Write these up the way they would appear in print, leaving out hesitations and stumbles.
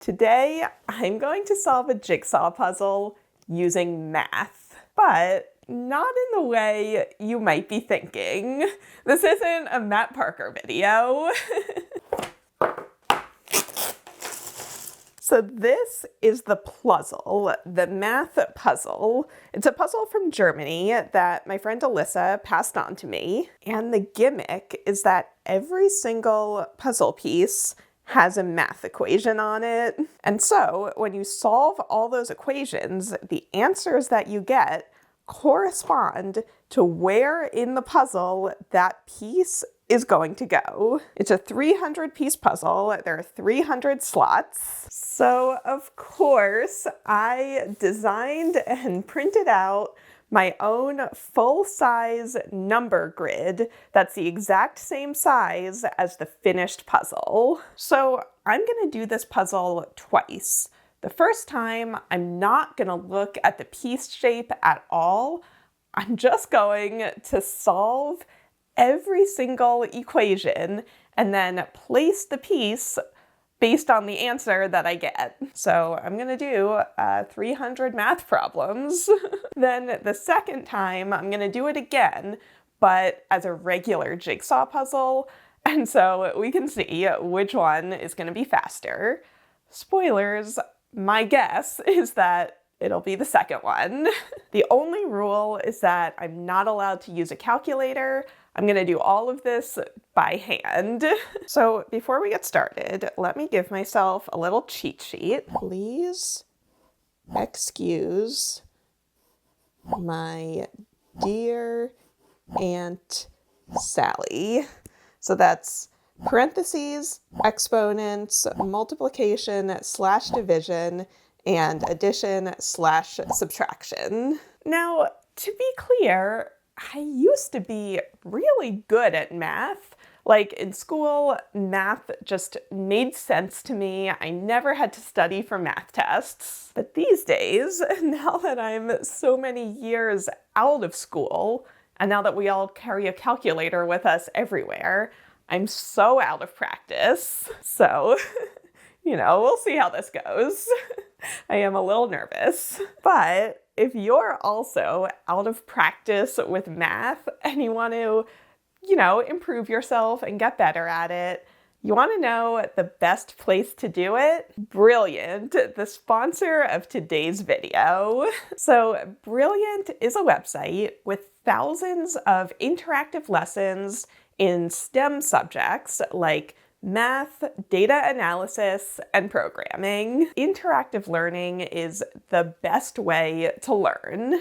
Today, I'm going to solve a jigsaw puzzle using math, but not in the way you might be thinking. This isn't a Matt Parker video. So this is the Pluzzle, the math puzzle. It's a puzzle from Germany that my friend Alyssa passed on to me. And the gimmick is that every single puzzle piece has a math equation on it. And so when you solve all those equations, the answers that you get correspond to where in the puzzle that piece is going to go. It's a 300-piece puzzle. There are 300 slots. So, of course, I designed and printed out my own full-size number grid that's the exact same size as the finished puzzle. So I'm gonna do this puzzle twice. The first time, I'm not gonna look at the piece shape at all. I'm just going to solve every single equation and then place the piece based on the answer that I get. So I'm gonna do 300 math problems. Then the second time, I'm gonna do it again, but as a regular jigsaw puzzle. And so we can see which one is gonna be faster. Spoilers, my guess is that it'll be the second one. The only rule is that I'm not allowed to use a calculator. I'm gonna do all of this by hand. So before we get started, let me give myself a little cheat sheet. Please excuse my dear Aunt Sally. So that's parentheses, exponents, multiplication / division, and addition / subtraction. Now, to be clear, I used to be really good at math. Like in school, math just made sense to me. I never had to study for math tests. But these days, now that I'm so many years out of school, and now that we all carry a calculator with us everywhere, I'm so out of practice. So, we'll see how this goes. I am a little nervous. But if you're also out of practice with math and you want to, improve yourself and get better at it, you want to know the best place to do it? Brilliant, the sponsor of today's video. So Brilliant is a website with thousands of interactive lessons in STEM subjects like math, data analysis, and programming. Interactive learning is the best way to learn.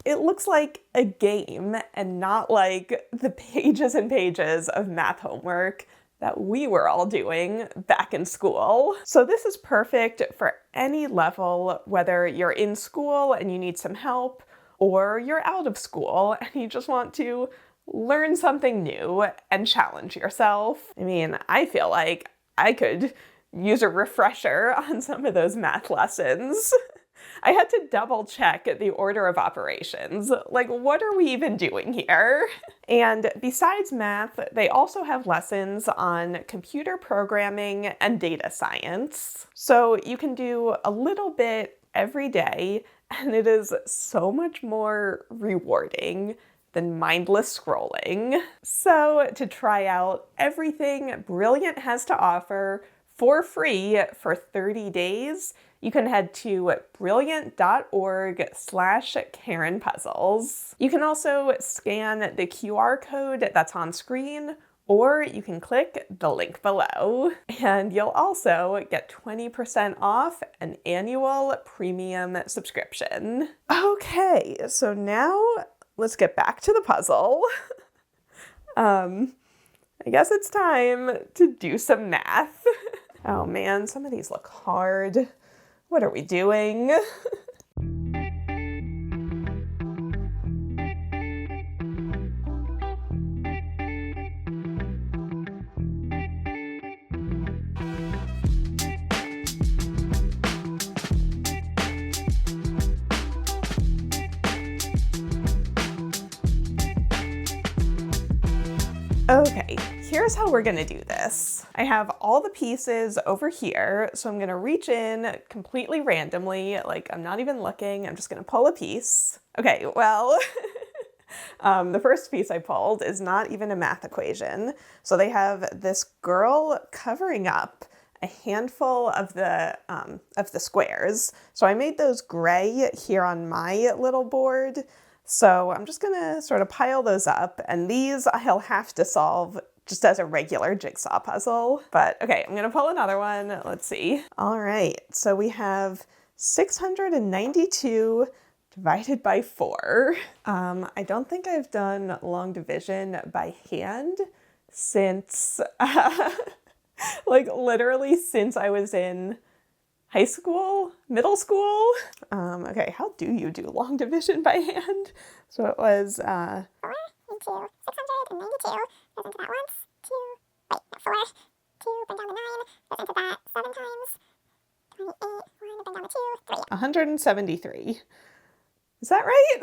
It looks like a game and not like the pages and pages of math homework that we were all doing back in school. So this is perfect for any level, whether you're in school and you need some help, or you're out of school and you just want to learn something new and challenge yourself. I mean, I feel like I could use a refresher on some of those math lessons. I had to double check the order of operations. Like, what are we even doing here? And besides math, they also have lessons on computer programming and data science. So you can do a little bit every day, and it is so much more rewarding than mindless scrolling. So to try out everything Brilliant has to offer for free for 30 days, you can head to brilliant.org/Karen Puzzles. You can also scan the QR code that's on screen, or you can click the link below. And you'll also get 20% off an annual premium subscription. Okay, so now let's get back to the puzzle. I guess it's time to do some math. Oh man, some of these look hard. What are we doing? Okay, here's how we're gonna do this. I have all the pieces over here, so I'm gonna reach in completely randomly, like I'm not even looking, I'm just gonna pull a piece. Okay, well, the first piece I pulled is not even a math equation. So they have this girl covering up a handful of the squares. So I made those gray here on my little board. So I'm just gonna sort of pile those up, and these I'll have to solve just as a regular jigsaw puzzle. But okay, I'm gonna pull another one. Let's see. All right, so we have 692 divided by 4. I don't think I've done long division by hand since, like literally since I was in high school, middle school. Okay, how do you do long division by hand? So it was 4 into 692, goes into that once, 2, wait, 4, 2, bring down the 9, goes into that 7 times, 28, 1, bring down the 2, 3. 173. Is that right?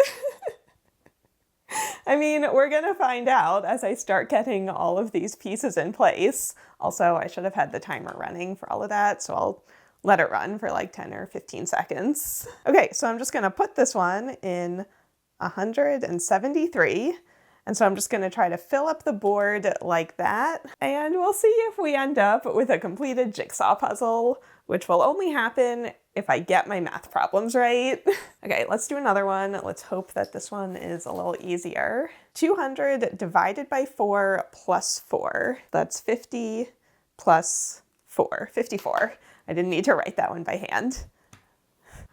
I mean, we're gonna find out as I start getting all of these pieces in place. Also, I should have had the timer running for all of that, so I'll let it run for like 10 or 15 seconds. Okay, so I'm just gonna put this one in 173. And so I'm just gonna try to fill up the board like that. And we'll see if we end up with a completed jigsaw puzzle, which will only happen if I get my math problems right. Okay, let's do another one. Let's hope that this one is a little easier. 200 divided by 4 plus 4. That's 50 plus 4, 54. I didn't need to write that one by hand.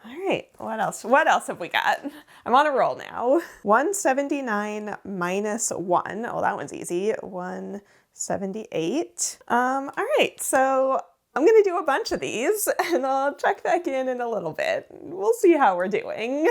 All right, what else? What else have we got? I'm on a roll now. 179 minus 1. Oh, that one's easy. 178. All right, so I'm gonna do a bunch of these and I'll check back in a little bit. We'll see how we're doing.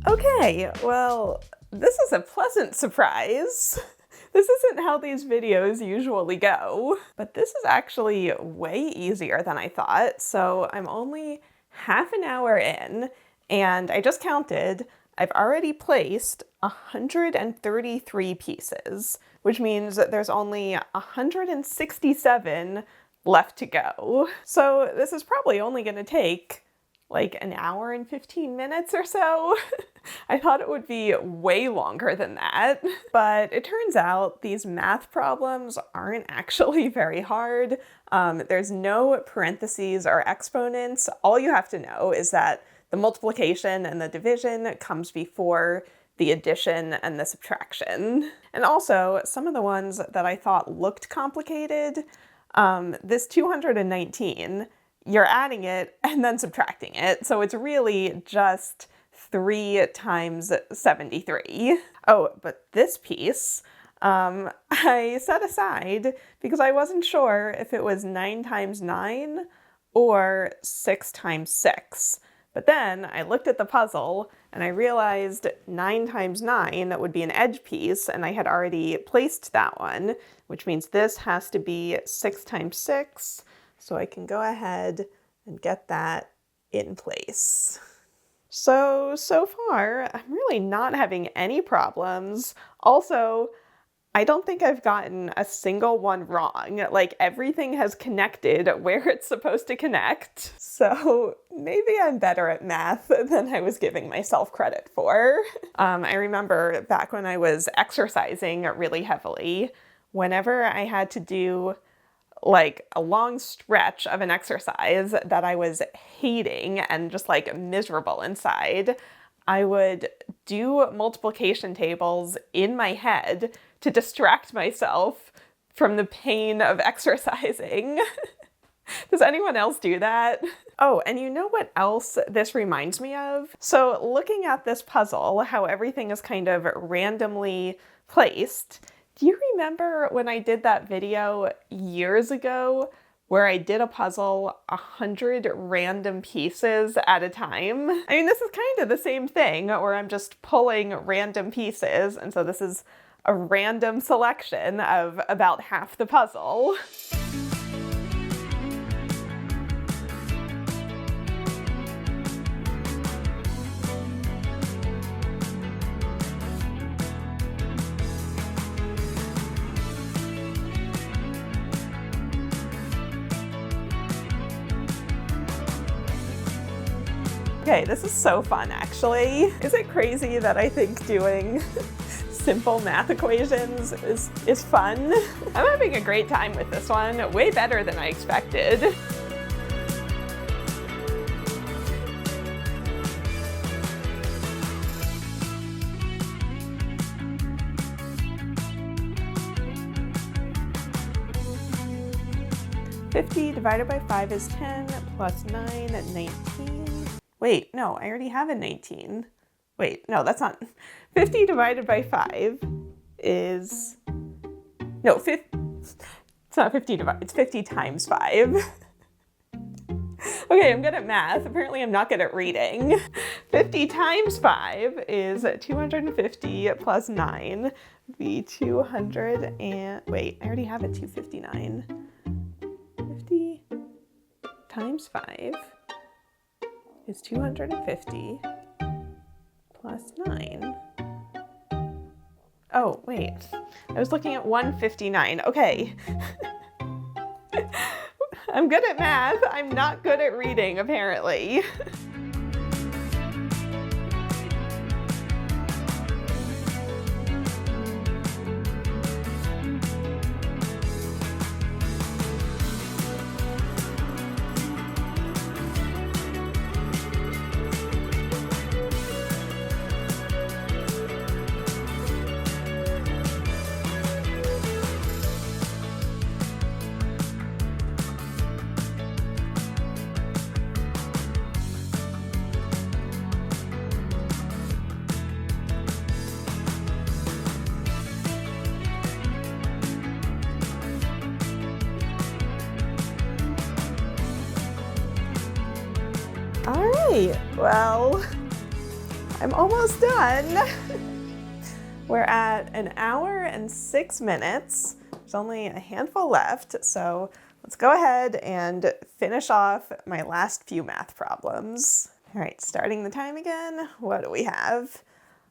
Okay, well, this is a pleasant surprise. This isn't how these videos usually go, but this is actually way easier than I thought. So I'm only half an hour in, and I just counted. I've already placed 133 pieces, which means that there's only 167 left to go. So this is probably only going to take like an hour and 15 minutes or so. I thought it would be way longer than that, but it turns out these math problems aren't actually very hard. There's no parentheses or exponents. All you have to know is that the multiplication and the division comes before the addition and the subtraction. And also, some of the ones that I thought looked complicated, this 219, you're adding it and then subtracting it. So it's really just 3 times 73. Oh, but this piece, I set aside because I wasn't sure if it was 9 times 9 or 6 times 6. But then I looked at the puzzle and I realized 9 times 9 would be an edge piece, and I had already placed that one, which means this has to be 6 times 6. So I can go ahead and get that in place. So far, I'm really not having any problems. Also, I don't think I've gotten a single one wrong. Like, everything has connected where it's supposed to connect. So maybe I'm better at math than I was giving myself credit for. I remember back when I was exercising really heavily, whenever I had to do like a long stretch of an exercise that I was hating and just like miserable inside, I would do multiplication tables in my head to distract myself from the pain of exercising. Does anyone else do that? Oh, and you know what else this reminds me of? So looking at this puzzle, how everything is kind of randomly placed, do you remember when I did that video years ago where I did a puzzle 100 random pieces at a time? I mean, this is kind of the same thing where I'm just pulling random pieces, and so this is a random selection of about half the puzzle. Okay, this is so fun, actually. Is it crazy that I think doing simple math equations is fun? I'm having a great time with this one, way better than I expected. $50 divided by 5 is 10, plus 9, 19. Wait, no, I already have a 19. Wait, no, that's not. 50 divided by 5 is, no, it's not 50 divided, it's 50 times 5. Okay, I'm good at math. Apparently I'm not good at reading. 50 times 5 is 250 plus 9 would be 200 and, wait, I already have a 259. 50 times 5 is 250 plus 9. Oh, wait. I was looking at 159. Okay. I'm good at math. I'm not good at reading, apparently. All right, well, I'm almost done. We're at 1 hour and 6 minutes. There's only a handful left, so let's go ahead and finish off my last few math problems. All right, starting the time again. What do we have?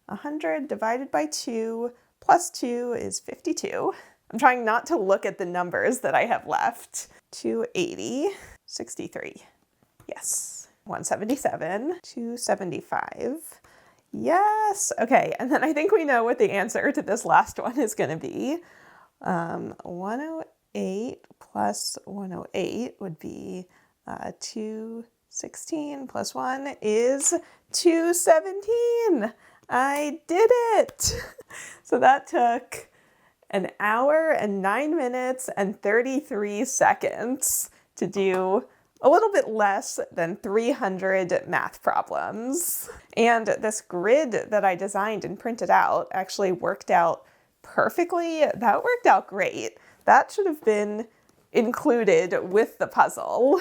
100 divided by 2 plus 2 is 52. I'm trying not to look at the numbers that I have left. 280, 63, yes. 177, 275, yes. Okay, and then I think we know what the answer to this last one is going to be. 108 plus 108 would be 216 plus 1 is 217. I did it! So that took 1 hour and 9 minutes and 33 seconds to do a little bit less than 300 math problems. And this grid that I designed and printed out actually worked out perfectly. That worked out great. That should have been included with the puzzle.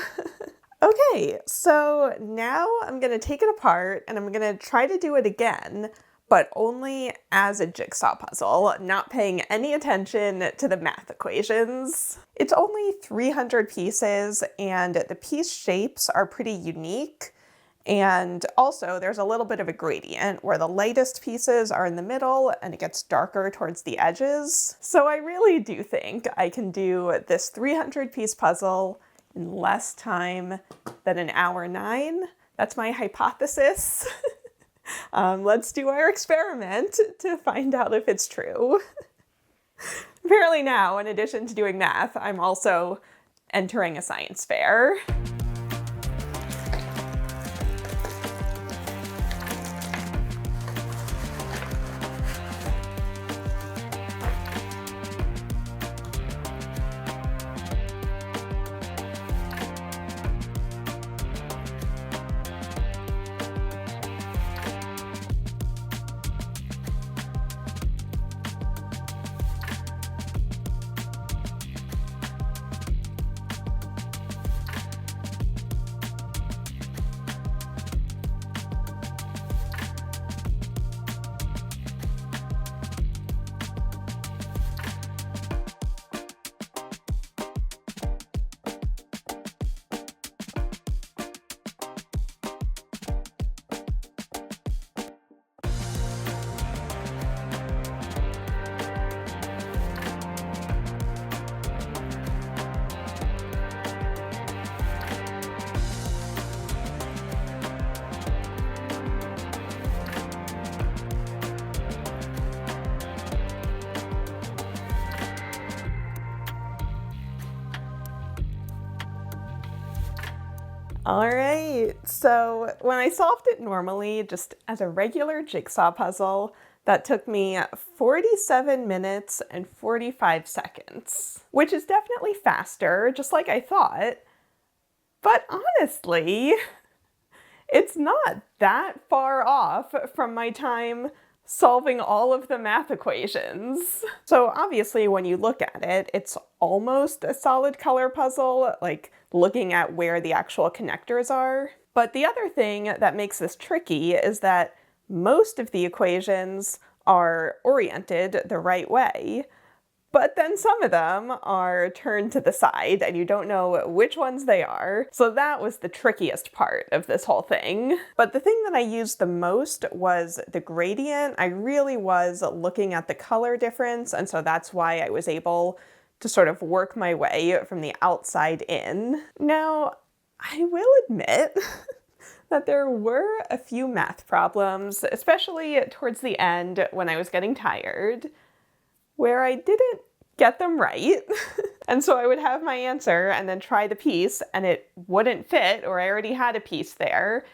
Okay, so now I'm gonna take it apart and I'm gonna try to do it again, but only as a jigsaw puzzle, not paying any attention to the math equations. It's only 300 pieces and the piece shapes are pretty unique. And also there's a little bit of a gradient where the lightest pieces are in the middle and it gets darker towards the edges. So I really do think I can do this 300 piece puzzle in less time than 1 hour 9. That's my hypothesis. Let's do our experiment to find out if it's true. I'm Apparently now, in addition to doing math, I'm also entering a science fair. All right, so when I solved it normally, just as a regular jigsaw puzzle, that took me 47 minutes and 45 seconds, which is definitely faster, just like I thought. But honestly, it's not that far off from my time solving all of the math equations. So obviously when you look at it, it's almost a solid color puzzle, like looking at where the actual connectors are. But the other thing that makes this tricky is that most of the equations are oriented the right way, but then some of them are turned to the side and you don't know which ones they are. So that was the trickiest part of this whole thing. But the thing that I used the most was the gradient. I really was looking at the color difference, and so that's why I was able to sort of work my way from the outside in. Now, I will admit that there were a few math problems, especially towards the end when I was getting tired, where I didn't get them right. And so I would have my answer and then try the piece and it wouldn't fit, or I already had a piece there.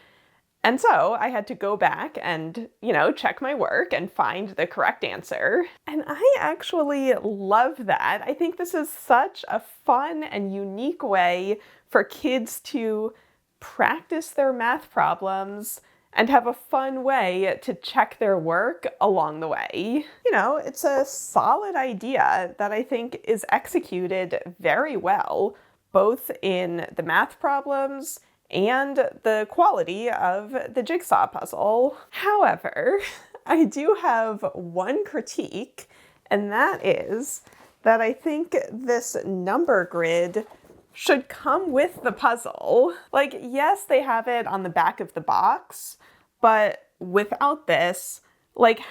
And so I had to go back and, check my work and find the correct answer. And I actually love that. I think this is such a fun and unique way for kids to practice their math problems and have a fun way to check their work along the way. It's a solid idea that I think is executed very well, both in the math problems and the quality of the jigsaw puzzle. However, I do have one critique, and that is that I think this number grid should come with the puzzle. Like, yes, they have it on the back of the box, but without this,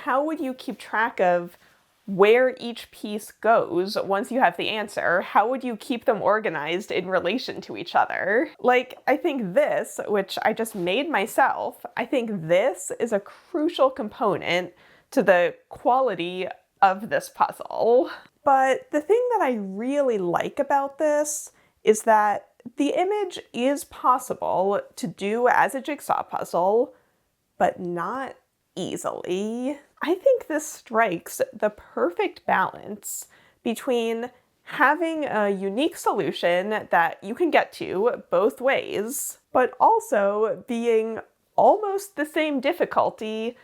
how would you keep track of where each piece goes once you have the answer? How would you keep them organized in relation to each other? I think this, which I just made myself, I think this is a crucial component to the quality of this puzzle. But the thing that I really like about this is that the image is possible to do as a jigsaw puzzle, but not easily. I think this strikes the perfect balance between having a unique solution that you can get to both ways, but also being almost the same difficulty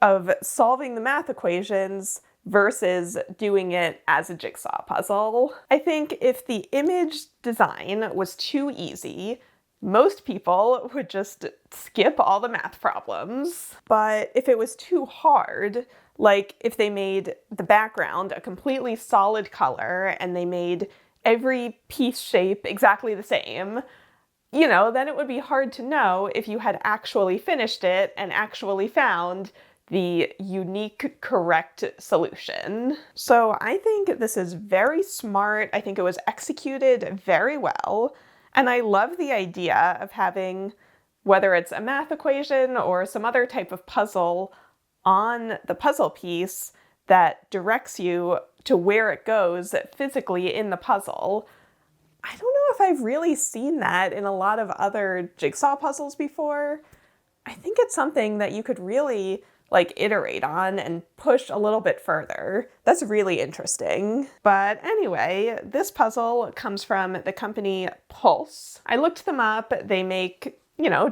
of solving the math equations versus doing it as a jigsaw puzzle. I think if the image design was too easy, most people would just skip all the math problems. But if it was too hard, like if they made the background a completely solid color and they made every piece shape exactly the same, then it would be hard to know if you had actually finished it and actually found the unique, correct solution. So I think this is very smart. I think it was executed very well. And I love the idea of having, whether it's a math equation or some other type of puzzle, on the puzzle piece that directs you to where it goes physically in the puzzle. I don't know if I've really seen that in a lot of other Jigsaw puzzles before. I think it's something that you could really iterate on and push a little bit further. That's really interesting. But anyway, this puzzle comes from the company Pulse. I looked them up. They make,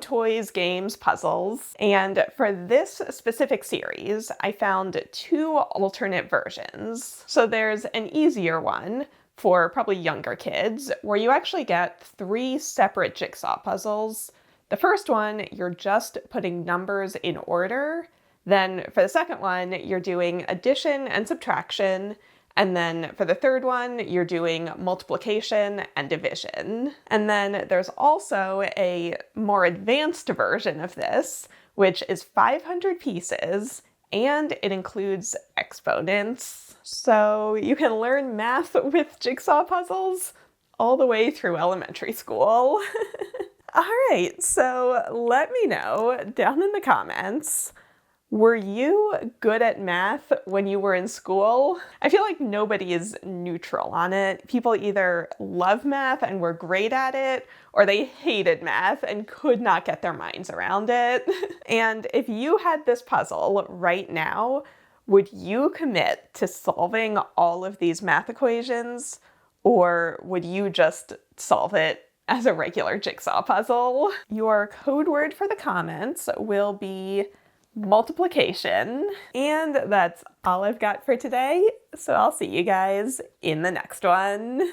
toys, games, puzzles. And for this specific series, I found 2 alternate versions. So there's an easier one for probably younger kids, where you actually get 3 separate Jigsaw puzzles. The first one, you're just putting numbers in order. Then for the second one, you're doing addition and subtraction. And then for the third one, you're doing multiplication and division. And then there's also a more advanced version of this, which is 500 pieces, and it includes exponents. So you can learn math with Jigsaw puzzles all the way through elementary school. All right, so let me know down in the comments, were you good at math when you were in school? I feel like nobody is neutral on it. People either love math and were great at it, or they hated math and could not get their minds around it. And if you had this puzzle right now, would you commit to solving all of these math equations, or would you just solve it as a regular Jigsaw puzzle? Your code word for the comments will be multiplication. And that's all I've got for today. So I'll see you guys in the next one.